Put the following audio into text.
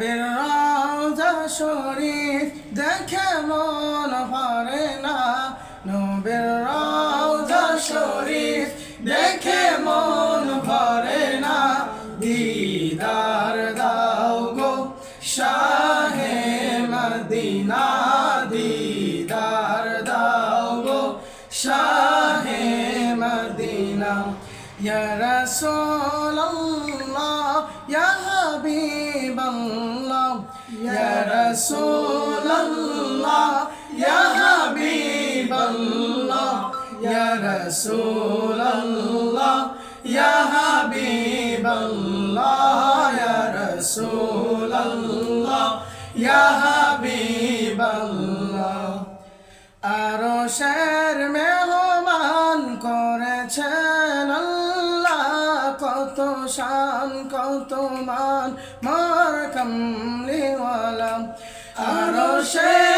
নবীর রওজা শরীফ দেখে মন ভরে না, নবীর রওজা শরীফ দেখে মন ভরে না। দিদার দাও গো শাহে মদিনা, দিদার দাও গো শাহে মদিনা। ইয়া রাসূলুল্লাহ ইয়া হাবিবাল্লাহ, ইয়া রাসূলুল্লাহ ইয়া হাবিবাল্লাহ, ইয়া রাসূলুল্লাহ ইয়া হাবিবাল্লাহ, ইয়া রাসূলুল্লাহ ইয়া হাবিবাল্লাহ। আরশের মেহমান করেছেন আল্লাহ, কত শান কত মান মোর কামলিওয়ালা। আরশের